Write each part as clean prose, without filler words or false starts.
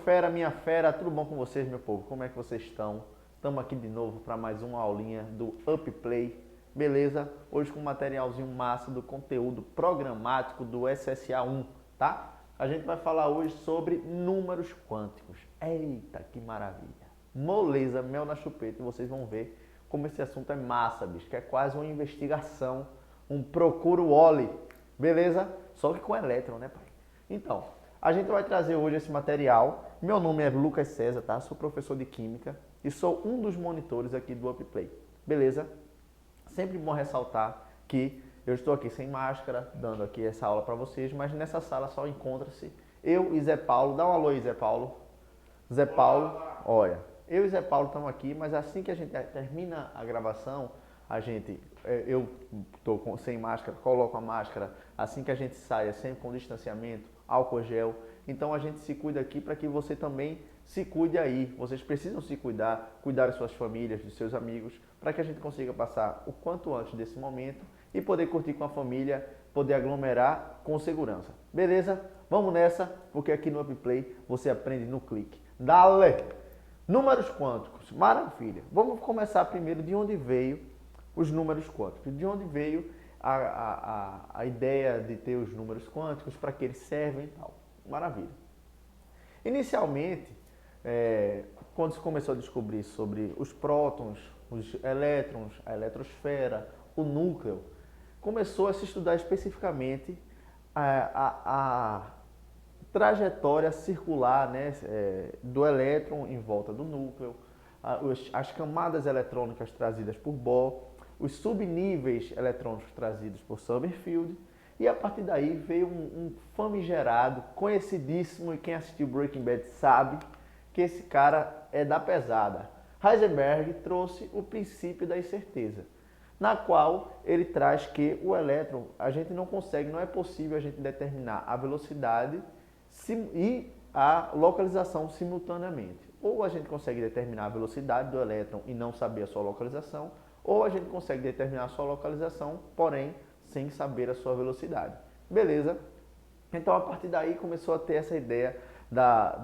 fera, minha fera, tudo bom com vocês, meu povo? Como é que vocês estão? Estamos aqui de novo para mais uma aulinha do UpPlay, beleza? Hoje com um materialzinho massa do conteúdo programático do SSA1, tá? A gente vai falar hoje sobre números quânticos. Eita, que maravilha! Moleza, mel na chupeta, e vocês vão ver como esse assunto é massa, bicho, que é quase uma investigação, um procura o Oli, beleza? Só que com elétron, né, pai? Então, a gente vai trazer hoje esse material. Meu nome é Lucas César, tá? Sou professor de Química e sou um dos monitores aqui do UpPlay, beleza? Sempre bom ressaltar que eu estou aqui sem máscara, dando aqui essa aula para vocês, mas nessa sala só encontra-se eu e Zé Paulo. Dá um alô aí, Zé Paulo. Zé Paulo, olha, eu e Zé Paulo estamos aqui, mas assim que a gente termina a gravação, eu estou sem máscara, coloco a máscara, assim que a gente saia, sempre com distanciamento, álcool gel. Então a gente se cuida aqui para que você também se cuide aí. Vocês precisam se cuidar, cuidar das suas famílias, dos seus amigos, para que a gente consiga passar o quanto antes desse momento e poder curtir com a família, poder aglomerar com segurança. Beleza? Vamos nessa, porque aqui no UpPlay você aprende no clique. Dale! Números quânticos, maravilha. Vamos começar primeiro de onde veio os números quânticos. De onde veio a ideia de ter os números quânticos, para que eles servem e tal. Maravilha. Inicialmente, quando se começou a descobrir sobre os prótons, os elétrons, a eletrosfera, o núcleo, começou a se estudar especificamente a trajetória circular, né, do elétron em volta do núcleo, as camadas eletrônicas trazidas por Bohr, os subníveis eletrônicos trazidos por Summerfield, e a partir daí veio um famigerado, conhecidíssimo, e quem assistiu Breaking Bad sabe que esse cara é da pesada. Heisenberg trouxe o princípio da incerteza, na qual ele traz que o elétron, a gente não consegue, não é possível a gente determinar a velocidade e a localização simultaneamente. Ou a gente consegue determinar a velocidade do elétron e não saber a sua localização, ou a gente consegue determinar a sua localização, porém sem saber a sua velocidade. Beleza? Então a partir daí começou a ter essa ideia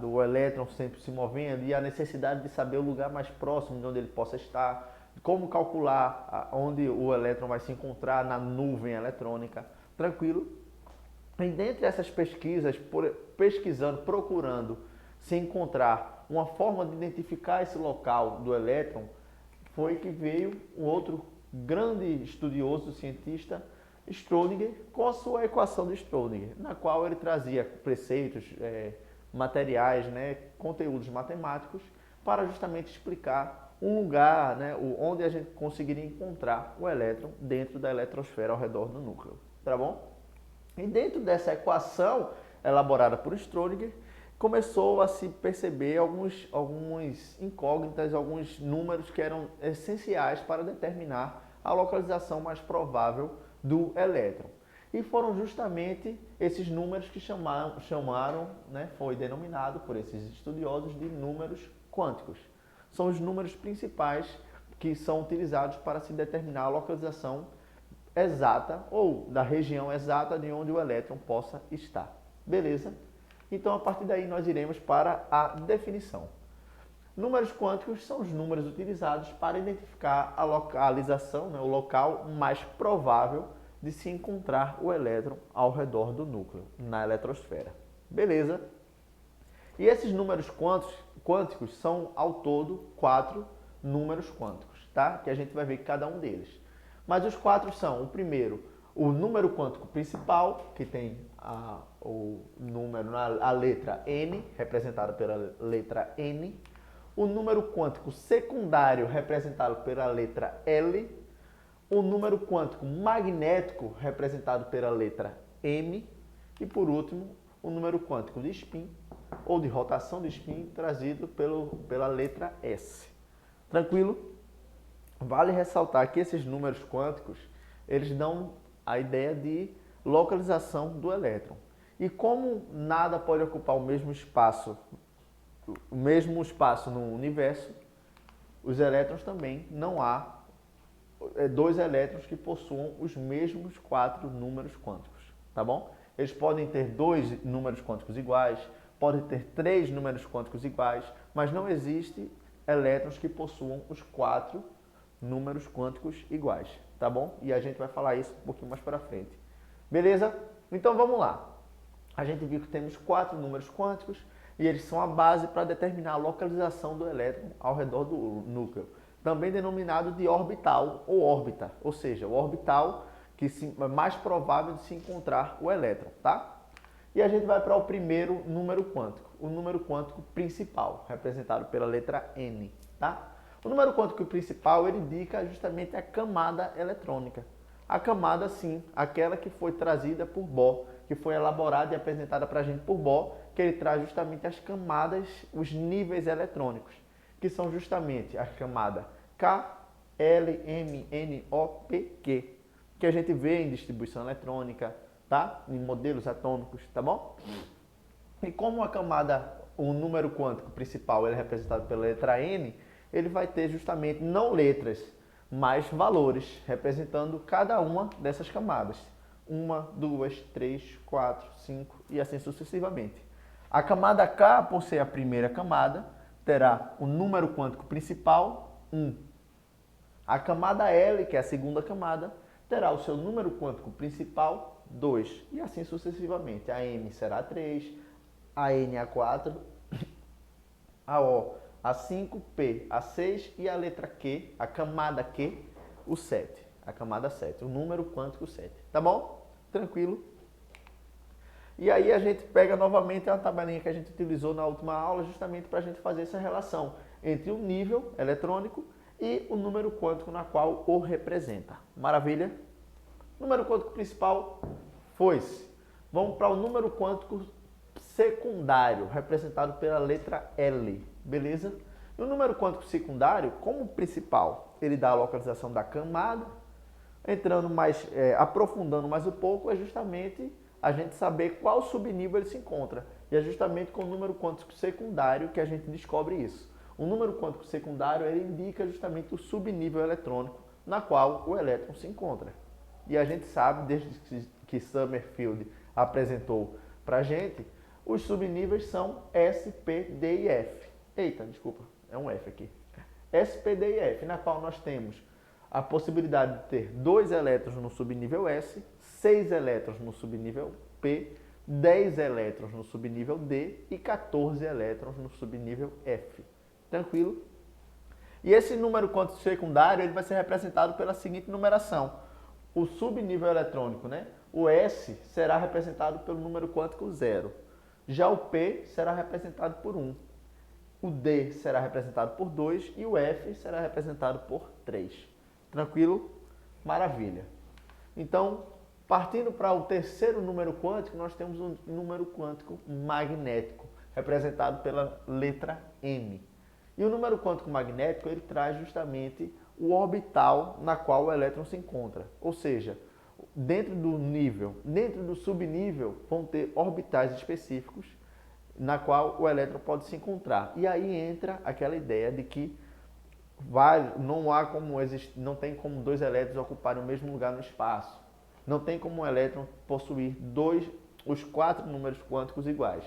do elétron sempre se movendo e a necessidade de saber o lugar mais próximo de onde ele possa estar, como calcular onde o elétron vai se encontrar na nuvem eletrônica, tranquilo? E dentre essas pesquisas, pesquisando, procurando se encontrar uma forma de identificar esse local do elétron, foi que veio um outro grande estudioso, cientista, Schrödinger, com a sua equação de Schrödinger, na qual ele trazia preceitos, materiais, né, conteúdos matemáticos, para justamente explicar um lugar, né, onde a gente conseguiria encontrar o elétron dentro da eletrosfera ao redor do núcleo. Tá bom? E dentro dessa equação elaborada por Schrödinger, começou a se perceber algumas incógnitas, alguns números que eram essenciais para determinar a localização mais provável do elétron. E foram justamente esses números que chamaram, né, foi denominado por esses estudiosos de números quânticos. São os números principais que são utilizados para se determinar a localização exata ou da região exata de onde o elétron possa estar. Beleza? Então, a partir daí, nós iremos para a definição. Números quânticos são os números utilizados para identificar a localização, né, o local mais provável de se encontrar o elétron ao redor do núcleo, na eletrosfera. Beleza? E esses números quânticos são, ao todo, 4 números quânticos, tá? Que a gente vai ver cada um deles. Mas os 4 são, o primeiro, o número quântico principal, que tem o número, a letra N, representada pela letra N. O número quântico secundário, representado pela letra L. O número quântico magnético, representado pela letra M. E, por último, o número quântico de spin, ou de rotação de spin, trazido pela letra S. Tranquilo? Vale ressaltar que esses números quânticos, eles dão a ideia de localização do elétron. E como nada pode ocupar o mesmo espaço no universo, os elétrons também não há dois elétrons que possuam os mesmos 4 números quânticos, tá bom? Eles podem ter 2 números quânticos iguais, pode ter 3 números quânticos iguais, mas não existe elétrons que possuam os 4 números quânticos iguais, tá bom? E a gente vai falar isso um pouquinho mais para frente. Beleza? Então vamos lá. A gente viu que temos 4 números quânticos e eles são a base para determinar a localização do elétron ao redor do núcleo, também denominado de orbital ou órbita, ou seja, o orbital que é mais provável de se encontrar o elétron, tá? E a gente vai para o primeiro número quântico, o número quântico principal, representado pela letra N, tá? O número quântico principal, ele indica justamente a camada eletrônica. A camada, sim, aquela que foi trazida por Bohr, que foi elaborada e apresentada para a gente por Bohr, que ele traz justamente as camadas, os níveis eletrônicos, que são justamente a camada K, L, M, N, O, P, Q, que a gente vê em distribuição eletrônica, tá? Em modelos atômicos, tá bom? E como a camada, o número quântico principal, ele é representado pela letra N, ele vai ter justamente não letras, mas valores, representando cada uma dessas camadas. 1, 2, 3, 4, 5 e assim sucessivamente. A camada K, por ser a primeira camada, terá o número quântico principal, 1. A camada L, que é a segunda camada, terá o seu número quântico principal, 2. E assim sucessivamente. A M será 3, a N a 4, a O a 5, P a 6 e a letra Q, a camada Q, o 7. A camada 7, o número quântico 7. Tá bom? Tranquilo? E aí a gente pega novamente a tabelinha que a gente utilizou na última aula, justamente para a gente fazer essa relação entre o nível eletrônico e o número quântico na qual o representa. Maravilha? Número quântico principal foi-se. Vamos para o número quântico secundário, representado pela letra L. Beleza? E o número quântico secundário, como principal, ele dá a localização da camada. Entrando mais, aprofundando mais um pouco, é justamente a gente saber qual subnível ele se encontra. E é justamente com o número quântico secundário que a gente descobre isso. O número quântico secundário, ele indica justamente o subnível eletrônico na qual o elétron se encontra. E a gente sabe, desde que Summerfield apresentou para a gente, os subníveis são S, P, D e F. Eita, desculpa, é um F aqui. S, P, D e F, na qual nós temos a possibilidade de ter 2 elétrons no subnível S, 6 elétrons no subnível P, 10 elétrons no subnível D e 14 elétrons no subnível F. Tranquilo? E esse número quântico secundário, ele vai ser representado pela seguinte numeração. O subnível eletrônico, né? O S será representado pelo número quântico 0. Já o P será representado por 1. O D será representado por 2 e o F será representado por 3. Tranquilo? Maravilha. Então, partindo para o terceiro número quântico, nós temos um número quântico magnético, representado pela letra M. E o número quântico magnético, ele traz justamente o orbital na qual o elétron se encontra. Ou seja, dentro do subnível, vão ter orbitais específicos na qual o elétron pode se encontrar. E aí entra aquela ideia de que não tem como 2 elétrons ocuparem o mesmo lugar no espaço. Não tem como um elétron possuir os 4 números quânticos iguais,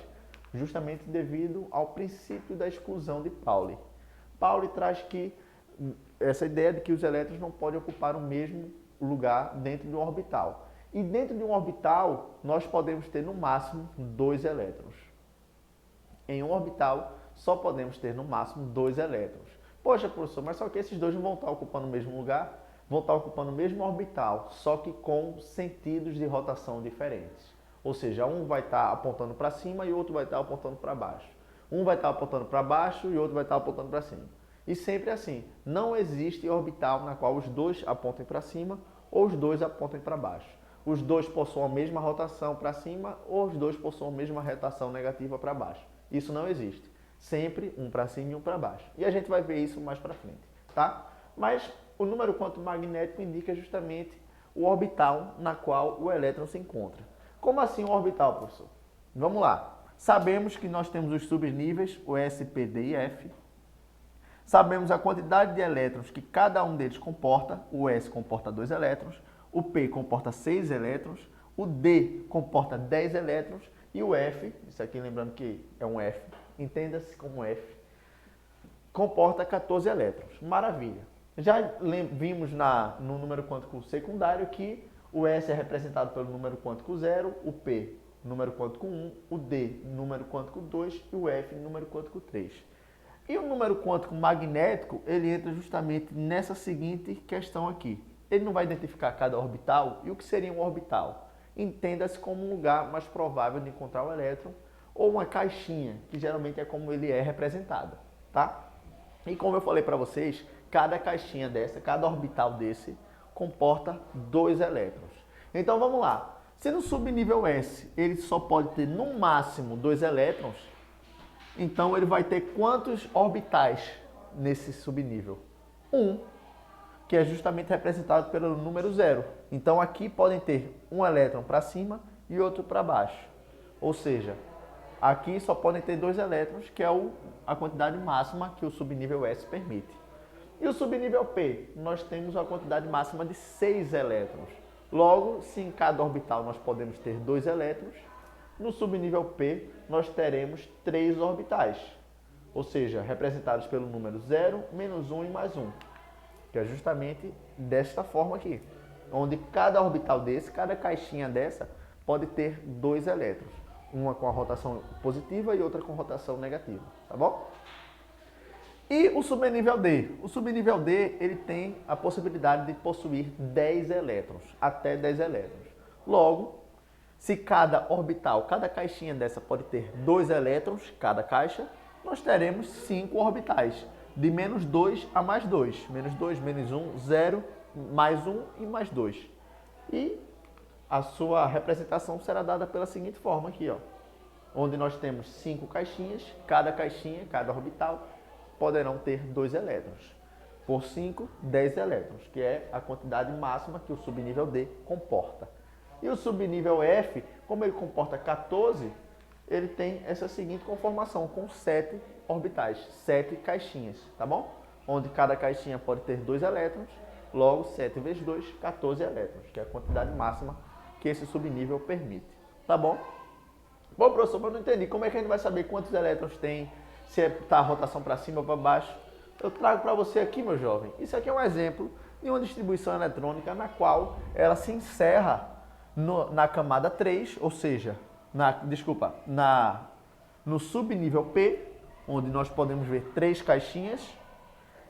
justamente devido ao princípio da exclusão de Pauli. Pauli traz essa ideia de que os elétrons não podem ocupar o mesmo lugar dentro de um orbital. E dentro de um orbital, nós podemos ter no máximo 2 elétrons. Em um orbital, só podemos ter no máximo 2 elétrons. Poxa, professor, mas só que esses dois não vão estar ocupando o mesmo lugar? Vão estar ocupando o mesmo orbital, só que com sentidos de rotação diferentes. Ou seja, um vai estar apontando para cima e o outro vai estar apontando para baixo. Um vai estar apontando para baixo e o outro vai estar apontando para cima. E sempre assim, não existe orbital na qual os dois apontem para cima ou os dois apontem para baixo. Os dois possuem a mesma rotação para cima ou os dois possuem a mesma rotação negativa para baixo. Isso não existe. Sempre um para cima e um para baixo. E a gente vai ver isso mais para frente, tá? Mas o número quântico magnético indica justamente o orbital na qual o elétron se encontra. Como assim o orbital, professor? Vamos lá. Sabemos que nós temos os subníveis, o S, P, D e F. Sabemos a quantidade de elétrons que cada um deles comporta. O S comporta 2 elétrons, o P comporta 6 elétrons, o D comporta 10 elétrons E o F, isso aqui lembrando que é um F, entenda-se como F, comporta 14 elétrons. Maravilha. Já vimos no número quântico secundário que o S é representado pelo número quântico 0, o P, número quântico 1, o D, número quântico 2 e o F, número quântico 3. E o número quântico magnético, ele entra justamente nessa seguinte questão aqui. Ele não vai identificar cada orbital. E o que seria um orbital? Entenda-se como um lugar mais provável de encontrar o elétron ou uma caixinha, que geralmente é como ele é representado, tá? E como eu falei para vocês, cada caixinha dessa, cada orbital desse, comporta 2 elétrons. Então vamos lá. Se no subnível S ele só pode ter no máximo 2 elétrons, então ele vai ter quantos orbitais nesse subnível? 1, que é justamente representado pelo número 0. Então aqui podem ter um elétron para cima e outro para baixo. Ou seja, aqui só podem ter 2 elétrons, que é a quantidade máxima que o subnível S permite. E o subnível P, nós temos a quantidade máxima de 6 elétrons. Logo, se em cada orbital nós podemos ter 2 elétrons, no subnível P nós teremos 3 orbitais, ou seja, representados pelo número 0, menos 1 e mais 1, que é justamente desta forma aqui, onde cada orbital desse, cada caixinha dessa, pode ter 2 elétrons, uma com a rotação positiva e outra com rotação negativa, tá bom? E o subnível D? O subnível D ele tem a possibilidade de possuir 10 elétrons, até 10 elétrons. Logo, se cada orbital, cada caixinha dessa pode ter 2 elétrons, cada caixa, nós teremos 5 orbitais, de menos 2 a mais 2. Menos 2, menos 1, 0, mais 1 e mais 2. E a sua representação será dada pela seguinte forma aqui, ó, onde nós temos 5 caixinhas, cada orbital, poderão ter 2 elétrons. Por 5, 10 elétrons, que é a quantidade máxima que o subnível D comporta. E o subnível F, como ele comporta 14, ele tem essa seguinte conformação, com 7 orbitais, 7 caixinhas, tá bom? Onde cada caixinha pode ter 2 elétrons, logo 7 vezes 2, 14 elétrons, que é a quantidade máxima que esse subnível permite, tá bom? Bom, professor, mas eu não entendi, como é que a gente vai saber quantos elétrons tem, se está a rotação para cima ou para baixo? Eu trago para você aqui, meu jovem, isso aqui é um exemplo de uma distribuição eletrônica na qual ela se encerra na camada 3, ou seja, no subnível P, onde nós podemos ver 3 caixinhas,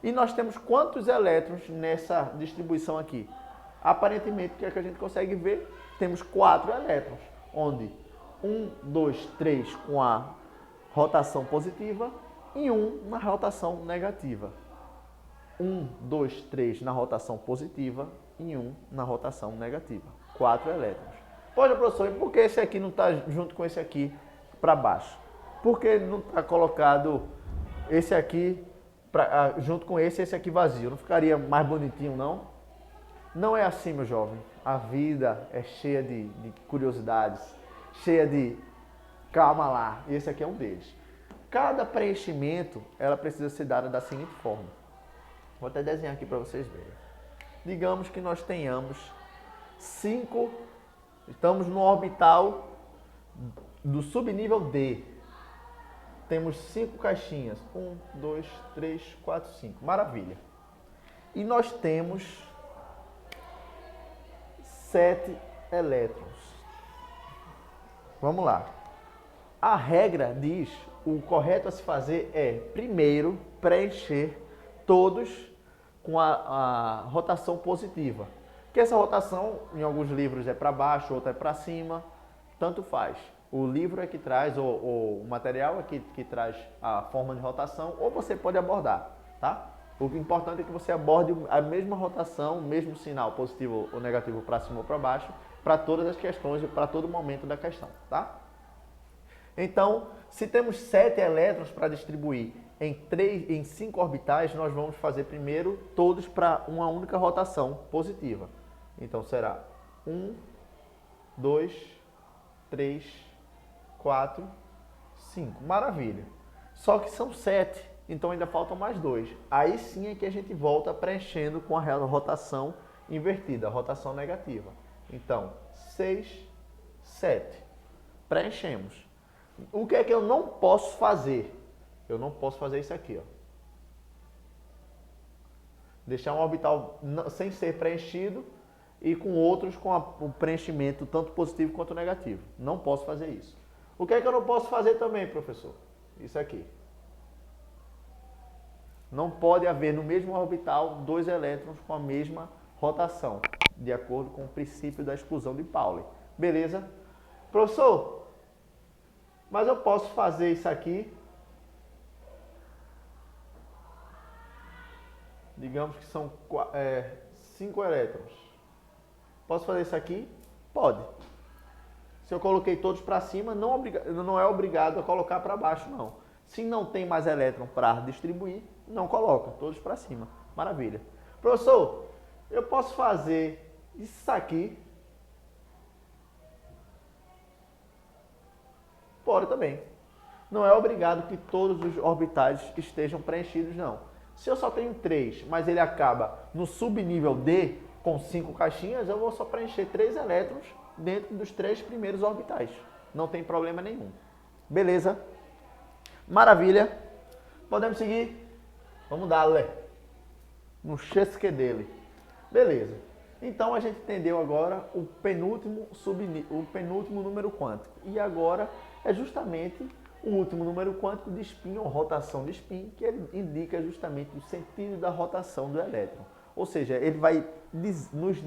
e nós temos quantos elétrons nessa distribuição aqui? Aparentemente, o que é que a gente consegue ver? Temos 4 elétrons, onde 1, 2, 3 com a rotação positiva e 1 na rotação negativa. 1, 2, 3 na rotação positiva e 1 na rotação negativa. 4 elétrons. Poxa, professor, e por que esse aqui não está junto com esse aqui para baixo? Por que não está colocado esse aqui junto com esse aqui vazio? Não ficaria mais bonitinho, não? Não é assim, meu jovem. A vida é cheia de curiosidades, cheia de... Calma lá, esse aqui é um deles. Cada preenchimento, ela precisa ser dada da seguinte forma. Vou até desenhar aqui para vocês verem. Digamos que nós tenhamos 5, estamos no orbital do subnível D. Temos 5 caixinhas. 1, 2, 3, 4, 5. Maravilha. E nós temos 7 elétrons. Vamos lá. A regra diz, o correto a se fazer é, primeiro, preencher todos com a rotação positiva. Que essa rotação, em alguns livros é para baixo, outra é para cima, tanto faz. O livro é que traz, ou o material é que traz a forma de rotação, ou você pode abordar, tá? O importante é que você aborde a mesma rotação, o mesmo sinal positivo ou negativo para cima ou para baixo, para todas as questões e para todo momento da questão, tá? Então, se temos 7 elétrons para distribuir em 5 orbitais, nós vamos fazer primeiro todos para uma única rotação positiva. Então, será 1, 2, 3, 4, 5. Maravilha. Só que são 7, então ainda faltam mais 2. Aí sim é que a gente volta preenchendo com a rotação invertida, a rotação negativa. Então, 6, 7. Preenchemos. O que é que eu não posso fazer? Eu não posso fazer isso aqui, ó. Deixar um orbital sem ser preenchido e com outros com o preenchimento tanto positivo quanto negativo. Não posso fazer isso. O que é que eu não posso fazer também, professor? Isso aqui. Não pode haver no mesmo orbital dois elétrons com a mesma rotação, de acordo com o princípio da exclusão de Pauli. Beleza? Professor, mas eu posso fazer isso aqui. Digamos que são 5 elétrons. Posso fazer isso aqui? Pode. Se eu coloquei todos para cima, não é obrigado a colocar para baixo, não. Se não tem mais elétron para distribuir, não coloca, todos para cima. Maravilha. Professor, eu posso fazer isso aqui? Pode também. Não é obrigado que todos os orbitais estejam preenchidos, não. Se eu só tenho 3, mas ele acaba no subnível D com 5 caixinhas, eu vou só preencher 3 elétrons dentro dos 3 primeiros orbitais. Não tem problema nenhum. Beleza? Maravilha. Podemos seguir? Vamos dar no chesque dele. Beleza. Então a gente entendeu agora o penúltimo número quântico. E agora é justamente o último número quântico de spin ou rotação de spin, que ele indica justamente o sentido da rotação do elétron. Ou seja, ele vai nos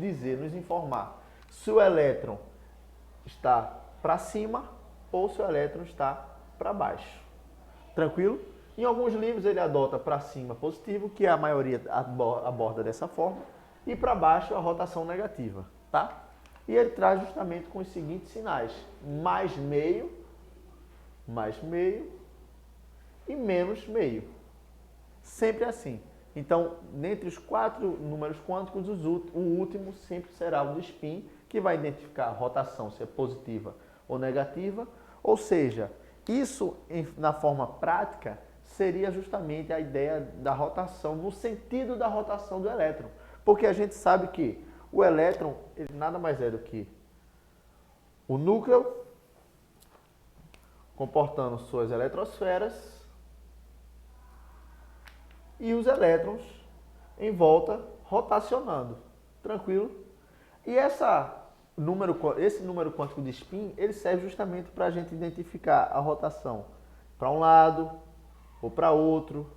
informar se o elétron está para cima ou se o elétron está para baixo. Tranquilo? Em alguns livros ele adota para cima positivo, que a maioria aborda dessa forma, e para baixo a rotação negativa, tá? E ele traz justamente com os seguintes sinais: mais meio e menos meio. Sempre assim. Então, dentre os 4 números quânticos, o último sempre será o do spin, que vai identificar a rotação, se é positiva ou negativa. Ou seja, isso na forma prática seria justamente a ideia da rotação, no sentido da rotação do elétron. Porque a gente sabe que o elétron ele nada mais é do que o núcleo comportando suas eletrosferas e os elétrons em volta rotacionando. Tranquilo? E esse número quântico de spin, ele serve justamente para a gente identificar a rotação para um lado ou para outro,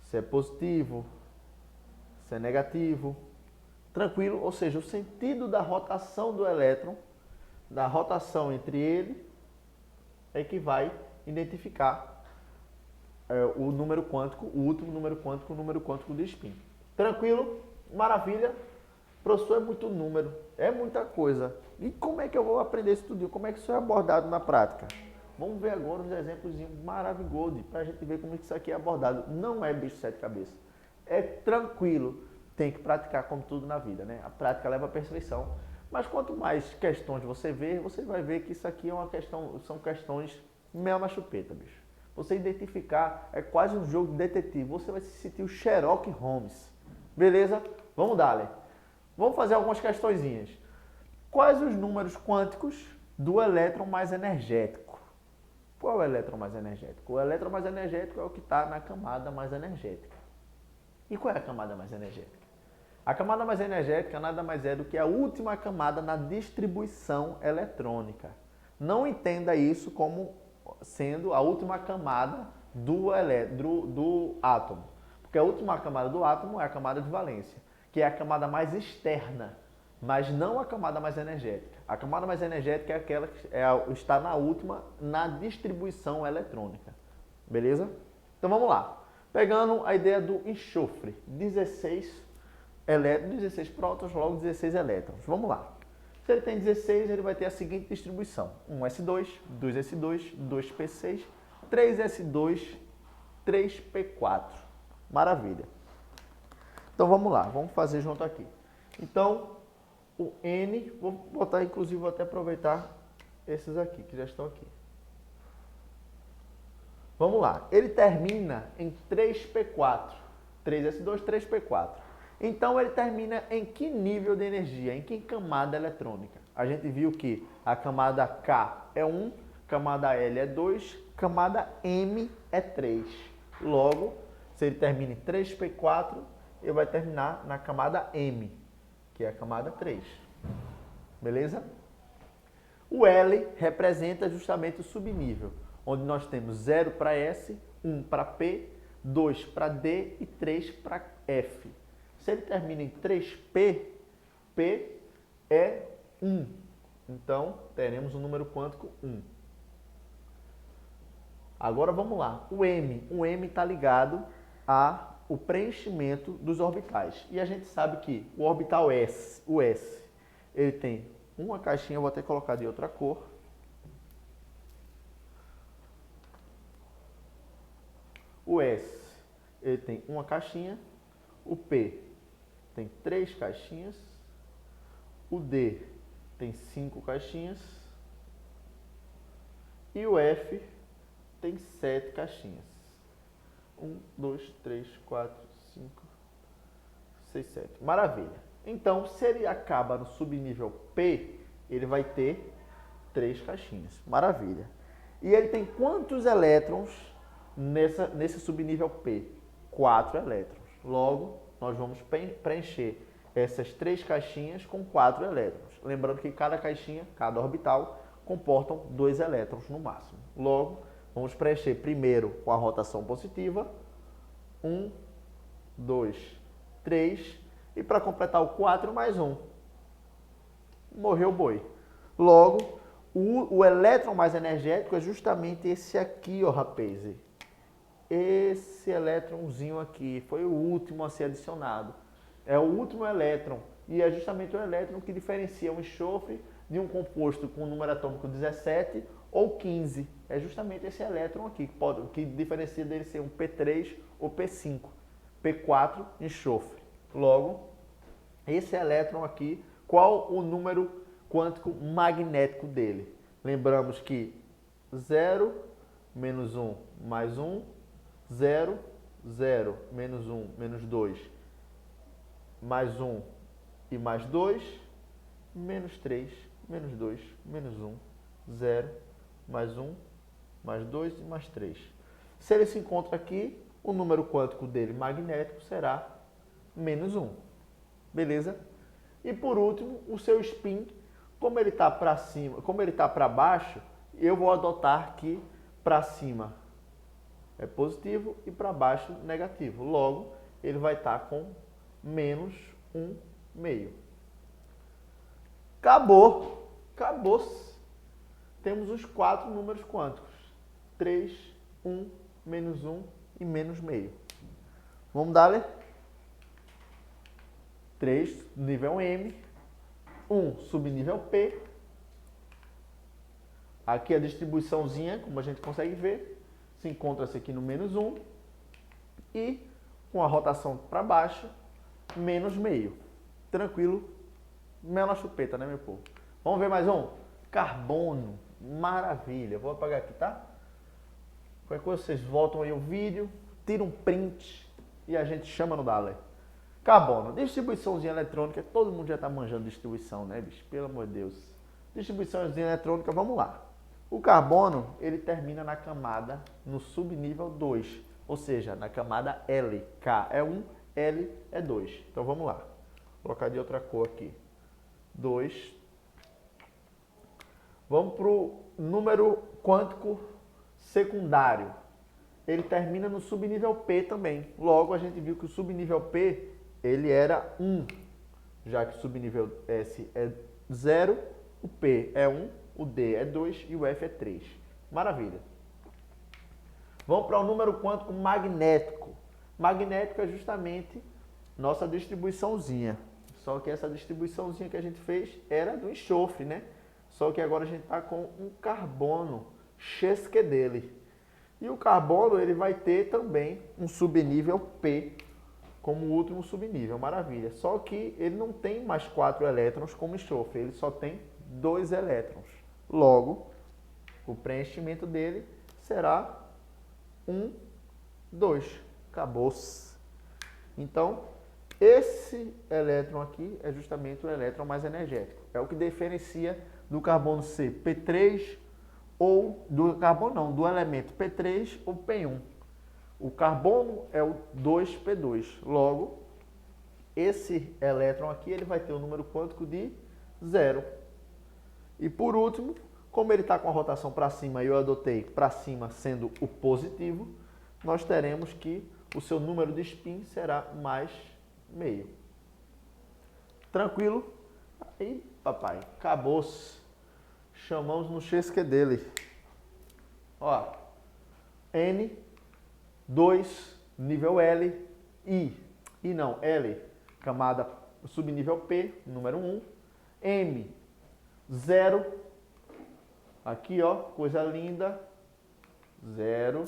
se é positivo, se é negativo. Tranquilo? Ou seja, o sentido da rotação do elétron, da rotação entre ele, é que vai identificar o número quântico, o último número quântico, o número quântico de spin. Tranquilo? Maravilha? Professor, é muito número, é muita coisa. E como é que eu vou aprender isso tudo? Como é que isso é abordado na prática? Vamos ver agora uns exemplos maravilhosos para a gente ver como isso aqui é abordado. Não é bicho de 7 cabeças. É tranquilo. Tem que praticar como tudo na vida, né? A prática leva à perfeição. Mas quanto mais questões você ver, você vai ver que isso aqui são questões mel na chupeta, bicho. Você identificar, é quase um jogo de detetive. Você vai se sentir o Sherlock Holmes. Beleza? Vamos dar. Vamos fazer algumas questõezinhas. Quais os números quânticos do elétron mais energético? Qual é o elétron mais energético? O elétron mais energético é o que está na camada mais energética. E qual é a camada mais energética? A camada mais energética nada mais é do que a última camada na distribuição eletrônica. Não entenda isso como sendo a última camada do átomo. Porque a última camada do átomo é a camada de valência, que é a camada mais externa, mas não a camada mais energética. A camada mais energética é aquela que está na última na distribuição eletrônica. Beleza? Então vamos lá. Pegando a ideia do enxofre, 16 prótons, logo 16 elétrons. Vamos lá. Se ele tem 16, ele vai ter a seguinte distribuição: 1s2, 2s2, 2p6, 3s2, 3p4. Maravilha. Então vamos lá, vamos fazer junto aqui. Então, o N, vou botar inclusive, vou até aproveitar esses aqui, que já estão aqui. Vamos lá, ele termina em 3p4, 3s2, 3p4. Então ele termina em que nível de energia, em que camada eletrônica? A gente viu que a camada K é 1, camada L é 2, camada M é 3. Logo, se ele termina em 3p4, ele vai terminar na camada M, que é a camada 3. Beleza? O L representa justamente o subnível, onde nós temos 0 para S, 1 para P, 2 para D e 3 para F. Se ele termina em 3P, P é 1. Então, teremos um número quântico 1. Agora vamos lá. O M está ligado ao preenchimento dos orbitais. E a gente sabe que o orbital S, o S, ele tem uma caixinha, eu vou até colocar de outra cor. O S, ele tem uma caixinha. O P tem 3 caixinhas. O D tem 5 caixinhas. E o F tem 7 caixinhas. 1, 2, 3, 4, 5, 6, 7. Maravilha. Então, se ele acaba no subnível P, ele vai ter 3 caixinhas. Maravilha. E ele tem quantos elétrons nesse subnível P? 4 elétrons. Logo, nós vamos preencher essas 3 caixinhas com 4 elétrons. Lembrando que cada caixinha, cada orbital, comportam 2 elétrons no máximo. Logo, vamos preencher primeiro com a rotação positiva. 1, 2, 3. E para completar o 4, mais 1. Morreu o boi. Logo, o elétron mais energético é justamente esse aqui, ó, rapaz. Esse elétronzinho aqui foi o último a ser adicionado. É o último elétron. E é justamente o elétron que diferencia o enxofre de um composto com número atômico 17 ou 15. É justamente esse elétron aqui que diferencia dele ser um P3 ou P5. P4, enxofre. Logo, esse elétron aqui, qual o número quântico magnético dele? Lembramos que 0, menos 1, mais 1, 0, 0, menos 1, menos 2, mais 1 e mais 2, menos 3, menos 2, menos 1, 0, mais 1, mais 2 e mais 3. Se ele se encontra aqui, o número quântico dele magnético será menos 1. Beleza? E por último, o seu spin, como ele está para cima, como ele está para baixo, eu vou adotar que para cima é positivo e para baixo negativo. Logo, ele vai estar com menos 1 meio. Acabou. Acabou-se. Temos os 4 números quânticos. 3, 1, menos 1 e menos meio. Vamos dar-lhe? 3, nível M. 1, subnível P. Aqui a distribuiçãozinha, como a gente consegue ver, se encontra-se aqui no menos 1. E com a rotação para baixo, menos meio. Tranquilo? Mel na chupeta, né, meu povo? Vamos ver mais um? Carbono. Maravilha. Vou apagar aqui, tá? Qualquer coisa, vocês voltam aí o vídeo, tiram um print e a gente chama no Dale. Carbono. Distribuiçãozinha eletrônica. Todo mundo já tá manjando distribuição, né, bicho? Pelo amor de Deus. Distribuiçãozinha eletrônica, vamos lá. O carbono, ele termina na camada, no subnível 2. Ou seja, na camada L. K é 1, L é 2. Então vamos lá. Vou colocar de outra cor aqui. 2. Vamos para o número quântico secundário. Ele termina no subnível P também. Logo, a gente viu que o subnível P, ele era 1. Já que o subnível S é 0, o P é 1, o D é 2 e o F é 3. Maravilha. Vamos para o número quântico magnético. Magnético é justamente nossa distribuiçãozinha. Só que essa distribuiçãozinha que a gente fez era do enxofre, né? Só que agora a gente está com um carbono chesque dele. E o carbono ele vai ter também um subnível P como último subnível. Maravilha. Só que ele não tem mais 4 elétrons como enxofre. Ele só tem 2 elétrons. Logo, o preenchimento dele será 1, 2. Acabou-se. Então, Esse elétron aqui é justamente o elétron mais energético. É o que diferencia do carbono ser P3 ou do carbono não, do elemento P3 ou P1. O carbono é o 2P2. Logo, esse elétron aqui ele vai ter um número quântico de 0. E por último, como ele está com a rotação para cima e eu adotei para cima sendo o positivo, nós teremos que o seu número de spin será mais meio. Tranquilo? Aí, papai, acabou-se. Chamamos no chesque dele. Ó, N, 2, nível L, I não, L, camada subnível P, número 1, M, 0, aqui ó, coisa linda, 0,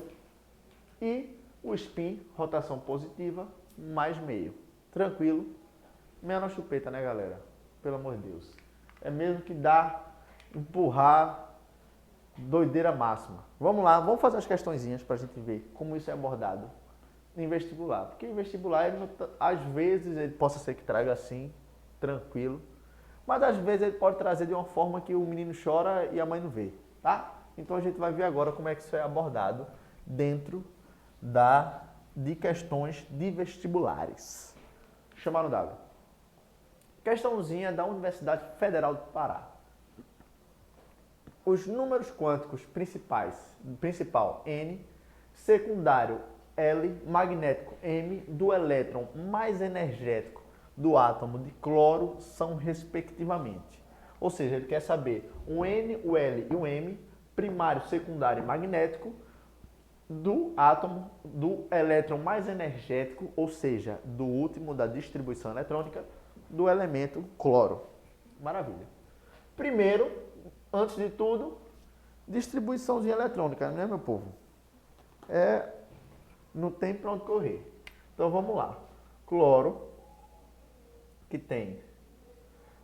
e o spin, rotação positiva, mais meio. Tranquilo? Meia na chupeta, né, galera? Pelo amor de Deus. É mesmo que dá, empurrar, doideira máxima. Vamos lá, vamos fazer as questõezinhas para a gente ver como isso é abordado em vestibular. Porque em vestibular, às vezes, ele possa ser que traga assim, tranquilo. Mas às vezes ele pode trazer de uma forma que o menino chora e a mãe não vê, tá? Então a gente vai ver agora como é que isso é abordado dentro de questões de vestibulares. Chamaram d'água. Questãozinha da Universidade Federal do Pará. Os números quânticos principal N, secundário L, magnético M, do elétron mais energético do átomo de cloro são respectivamente. Ou seja, ele quer saber o N, o L e o M, primário, secundário e magnético, do átomo do elétron mais energético, ou seja, do último da distribuição eletrônica, do elemento cloro. Maravilha. Primeiro, antes de tudo, distribuiçãozinha eletrônica, né, meu povo? Não tem para onde correr. Então vamos lá. Cloro, que tem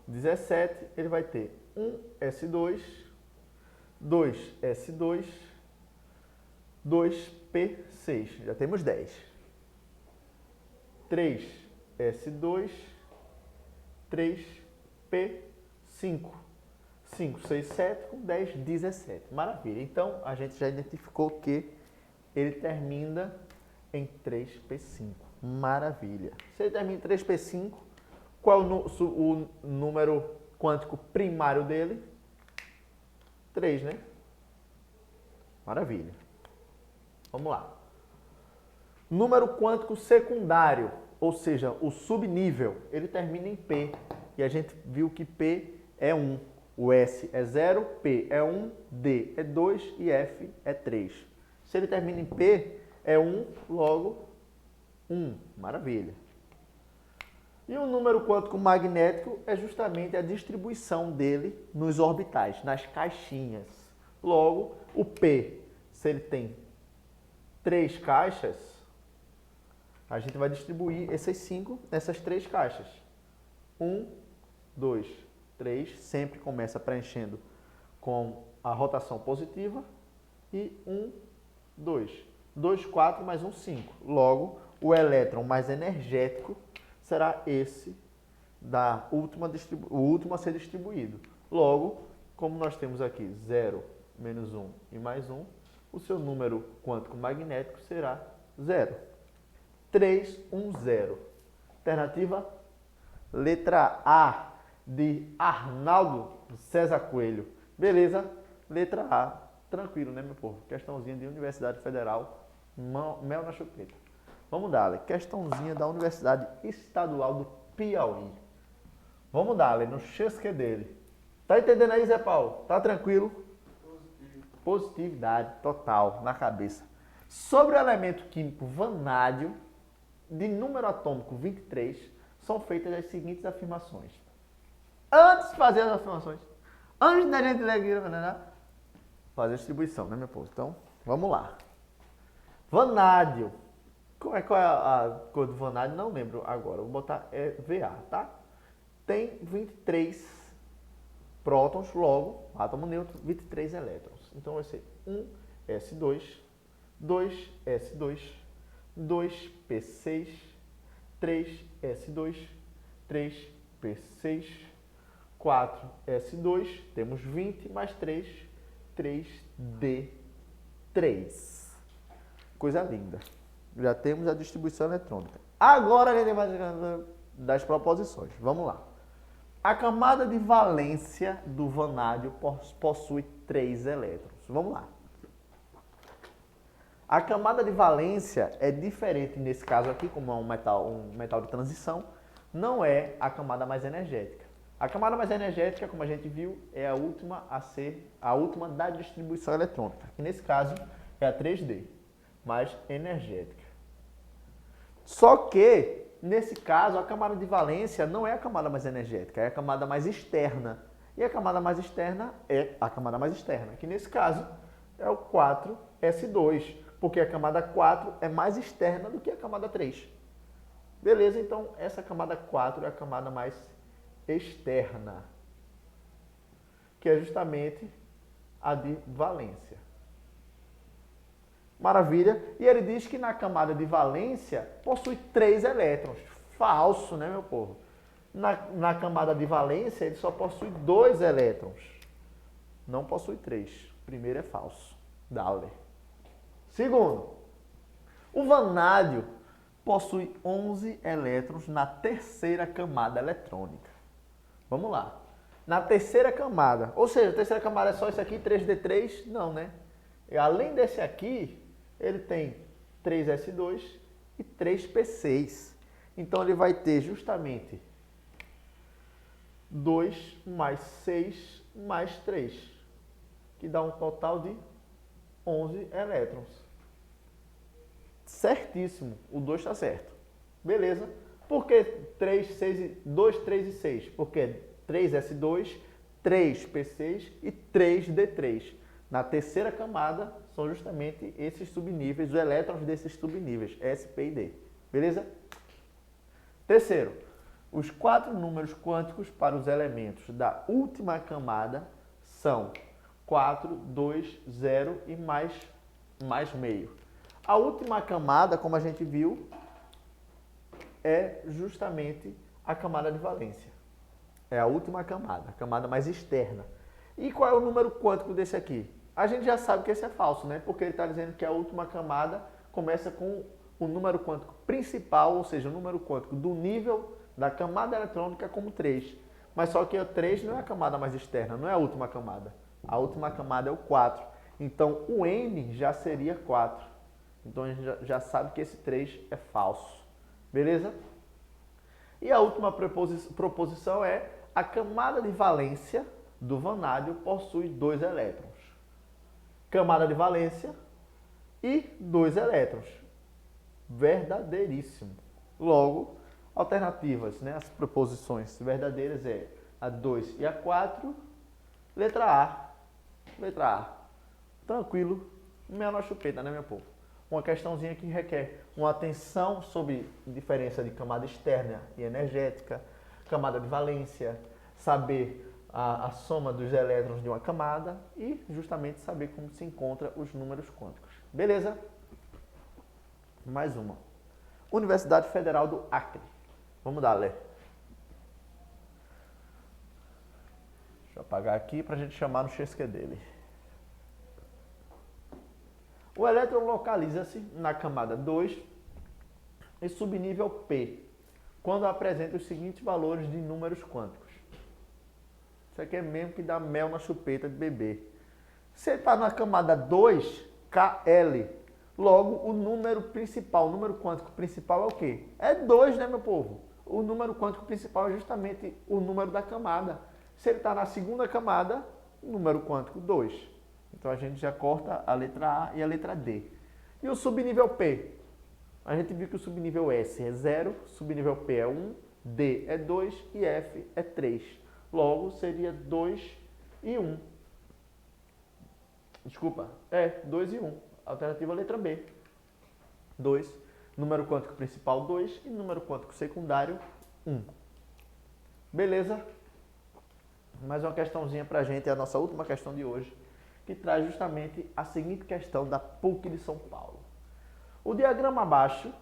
17, ele vai ter 1s2, 2s2, 2p6, já temos 10. 3s2, 3p5. 5, 6, 7, com 10, 17. Maravilha. Então, a gente já identificou que ele termina em 3p5. Maravilha. Se ele termina em 3p5, qual é o número quântico primário dele? 3, né? Maravilha. Vamos lá. Número quântico secundário, ou seja, o subnível, ele termina em P. E a gente viu que P é 1. O S é 0, P é 1, D é 2 e F é 3. Se ele termina em P, é 1, logo 1. Maravilha. E o número quântico magnético é justamente a distribuição dele nos orbitais, nas caixinhas. Logo, o P, se ele tem 3 caixas, a gente vai distribuir esses 5 nessas 3 caixas. 1, 2, 3, sempre começa preenchendo com a rotação positiva. E 1, 2. 2, 4 mais 1, 5. Logo, o elétron mais energético será esse da o último a ser distribuído. Logo, como nós temos aqui 0, menos 1 e mais 1, o seu número quântico magnético será 0. 3, 1, 0. Alternativa letra A, de Arnaldo César Coelho. Beleza? Letra A. Tranquilo, né, meu povo? Questãozinha de Universidade Federal, mel na chupeta. Vamos dar, questãozinha da Universidade Estadual do Piauí. Vamos dar, no chesque dele. Tá entendendo aí, Zé Paulo? Tá tranquilo? Positivo. Positividade total na cabeça. Sobre o elemento químico vanádio, de número atômico 23, são feitas as seguintes afirmações. Antes de fazer as afirmações, antes da gente fazer a distribuição, né, meu povo? Então, vamos lá. Vanádio. Qual é a cor do vanádio? Não lembro agora. Vou botar VA, tá? Tem 23 prótons, logo, átomo neutro, 23 elétrons. Então vai ser 1s2, 2s2, 2p6, 3s2, 3p6, 4s2, temos 20, mais 3, 3d3. Coisa linda. Já temos a distribuição eletrônica. Agora a gente vai das proposições. Vamos lá. A camada de valência do vanádio possui 3 elétrons. Vamos lá. A camada de valência é diferente nesse caso aqui, como é um metal de transição, não é a camada mais energética. A camada mais energética, como a gente viu, é a última da distribuição eletrônica, que nesse caso é a 3D, mais energética. Só que, nesse caso, a camada de valência não é a camada mais energética, é a camada mais externa. E a camada mais externa é a camada mais externa, que nesse caso é o 4s2, porque a camada 4 é mais externa do que a camada 3. Beleza? Então, essa camada 4 é a camada mais externa, que é justamente a de valência. Maravilha. E ele diz que na camada de valência possui 3 elétrons. Falso, né, meu povo? Na camada de valência ele só possui 2 elétrons. Não possui 3. Primeiro é falso. Dale. Segundo, o vanádio possui 11 elétrons na terceira camada eletrônica. Vamos lá. Na terceira camada, ou seja, a terceira camada é só isso aqui, 3D3? Não, né? E além desse aqui, ele tem 3S2 e 3P6. Então, ele vai ter justamente 2 mais 6 mais 3, que dá um total de 11 elétrons. Certíssimo, o 2 está certo. Beleza. Por que 2, 3 e 6? Porque 3S2, 3P6 e 3D3. Na terceira camada são justamente esses subníveis, os elétrons desses subníveis, S, P e D. Beleza? Terceiro, os 4 números quânticos para os elementos da última camada são 4, 2, 0 e mais meio. A última camada, como a gente viu, é justamente a camada de valência. É a última camada, a camada mais externa. E qual é o número quântico desse aqui? A gente já sabe que esse é falso, né? Porque ele está dizendo que a última camada começa com o número quântico principal, ou seja, o número quântico do nível da camada eletrônica como 3. Mas só que o 3 não é a camada mais externa, não é a última camada. A última camada é o 4. Então, o N já seria 4. Então, a gente já sabe que esse 3 é falso. Beleza? E a última proposição é a camada de valência do vanádio possui 2 elétrons. Camada de valência e 2 elétrons. Verdadeiríssimo. Logo, alternativas, né? As proposições verdadeiras é a 2 e a 4. Letra A. Letra A. Tranquilo. Menor chupeta, né, meu povo? Uma questãozinha que requer uma atenção sobre diferença de camada externa e energética, camada de valência, saber a soma dos elétrons de uma camada e justamente saber como se encontra os números quânticos. Beleza? Mais uma. Universidade Federal do Acre. Vamos dar, Lé. Deixa eu apagar aqui para a gente chamar no chesque dele. O elétron localiza-se na camada 2 e subnível P, quando apresenta os seguintes valores de números quânticos. Isso aqui é mesmo que dá mel na chupeta de bebê. Se está na camada 2, KL, logo o número principal, o número quântico principal é o quê? É 2, né, meu povo? O número quântico principal é justamente o número da camada. Se ele está na segunda camada, número quântico 2. Então, a gente já corta a letra A e a letra D. E o subnível P? A gente viu que o subnível S é 0, subnível P é 1, D é 2 e F é 3. Logo, seria 2 e 1. Desculpa, 2 e 1. Alternativa letra B. 2, número quântico principal 2 e número quântico secundário 1. Beleza? Mais uma questãozinha pra gente, é a nossa última questão de hoje, que traz justamente a seguinte questão da PUC de São Paulo. O diagrama abaixo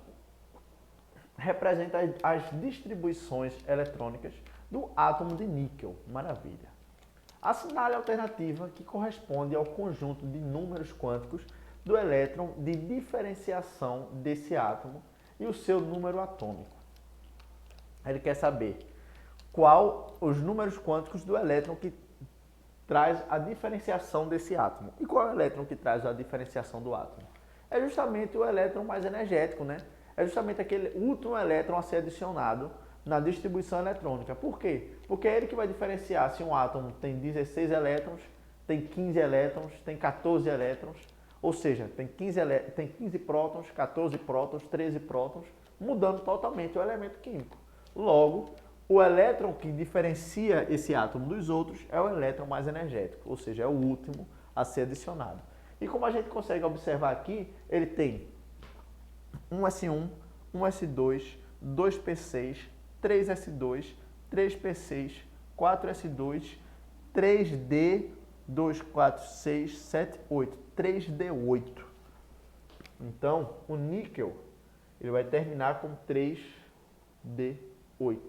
representa as distribuições eletrônicas do átomo de níquel. Maravilha. Assinale a alternativa que corresponde ao conjunto de números quânticos do elétron de diferenciação desse átomo e o seu número atômico. Ele quer saber qual os números quânticos do elétron que traz a diferenciação desse átomo. E qual é o elétron que traz a diferenciação do átomo? É justamente o elétron mais energético, né? É justamente aquele último elétron a ser adicionado na distribuição eletrônica. Por quê? Porque é ele que vai diferenciar se um átomo tem 16 elétrons, tem 15 elétrons, tem 14 elétrons, ou seja, tem 15 prótons, 14 prótons, 13 prótons, mudando totalmente o elemento químico. Logo, o elétron que diferencia esse átomo dos outros é o elétron mais energético, ou seja, é o último a ser adicionado. E como a gente consegue observar aqui, ele tem 1s1, 1s2, 2p6, 3s2, 3p6, 4s2, 3d, 2, 4, 6, 7, 8, 3d8. Então, o níquel ele vai terminar com 3d8.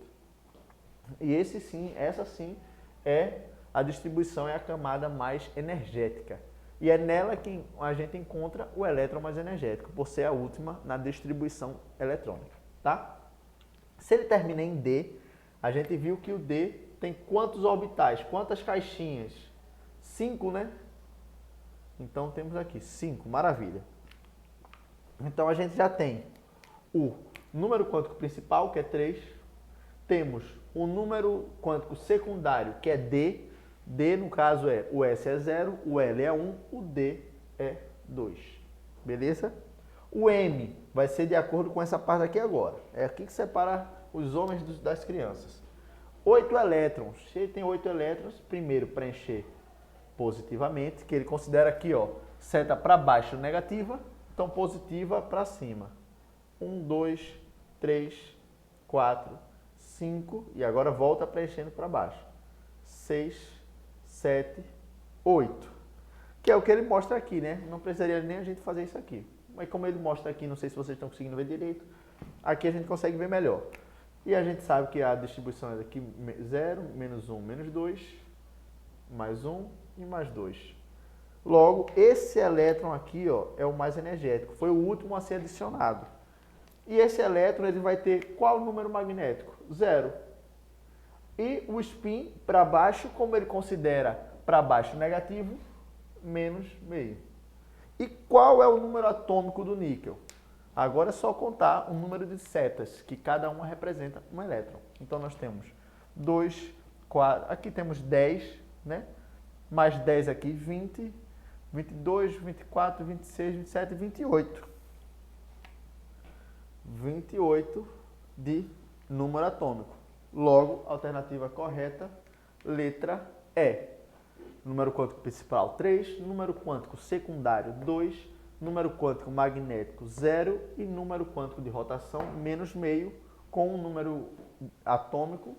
E essa sim é a distribuição, é a camada mais energética. E é nela que a gente encontra o elétron mais energético, por ser a última na distribuição eletrônica, tá? Se ele termina em D, a gente viu que o D tem quantos orbitais, quantas caixinhas? 5, né? Então temos aqui 5, maravilha. Então a gente já tem o número quântico principal, que é 3, temos o número quântico secundário, que é D. D, no caso, o S é 0, o L é 1, o D é 2. Beleza? O M vai ser de acordo com essa parte aqui agora. É aqui que separa os homens das crianças. 8 elétrons. Se ele tem 8 elétrons, primeiro preencher positivamente, que ele considera aqui, ó, seta para baixo negativa, então positiva para cima. 1, 2, 3, 4, 5, e agora volta preenchendo para baixo. 6, 7, 8. Que é o que ele mostra aqui, né? Não precisaria nem a gente fazer isso aqui. Mas como ele mostra aqui, não sei se vocês estão conseguindo ver direito, aqui a gente consegue ver melhor. E a gente sabe que a distribuição é daqui 0, menos 1, menos 2, mais 1 e mais 2. Logo, esse elétron aqui, ó, é o mais energético. Foi o último a ser adicionado. E esse elétron ele vai ter qual número magnético? 0. E o spin para baixo, como ele considera para baixo negativo, menos meio. E qual é o número atômico do níquel? Agora é só contar o número de setas, que cada uma representa um elétron. Então nós temos 2, 4, aqui temos 10, né? Mais 10 aqui, 20, 22, 24, 26, 27, 28. 28 de número atômico. Logo, alternativa correta, letra E. Número quântico principal 3, número quântico secundário 2, número quântico magnético 0 e número quântico de rotação menos meio, com o número atômico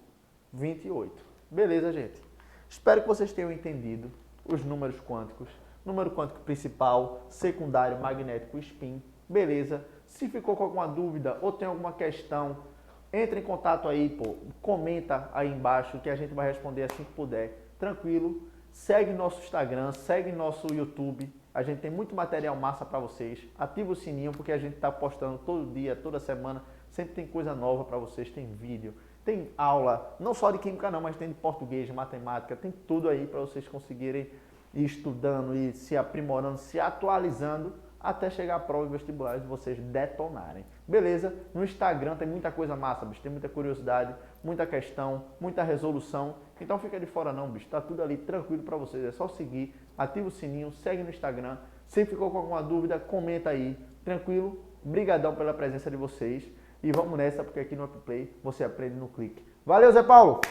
28. Beleza, gente? Espero que vocês tenham entendido os números quânticos, número quântico principal, secundário, magnético, spin. Beleza? Se ficou com alguma dúvida ou tem alguma questão, entre em contato aí, pô, comenta aí embaixo que a gente vai responder assim que puder. Tranquilo? Segue nosso Instagram, segue nosso YouTube. A gente tem muito material massa para vocês. Ativa o sininho porque a gente está postando todo dia, toda semana. Sempre tem coisa nova para vocês. Tem vídeo, tem aula, não só de química não, mas tem de português, de matemática. Tem tudo aí para vocês conseguirem ir estudando e se aprimorando, se atualizando até chegar à prova vestibular e vocês detonarem. Beleza? No Instagram tem muita coisa massa, bicho. Tem muita curiosidade, muita questão, muita resolução. Então fica de fora não, bicho. Tá tudo ali tranquilo para vocês. É só seguir, ativa o sininho, segue no Instagram. Se ficou com alguma dúvida, comenta aí. Tranquilo? Brigadão pela presença de vocês. E vamos nessa, porque aqui no UpPlay você aprende no clique. Valeu, Zé Paulo!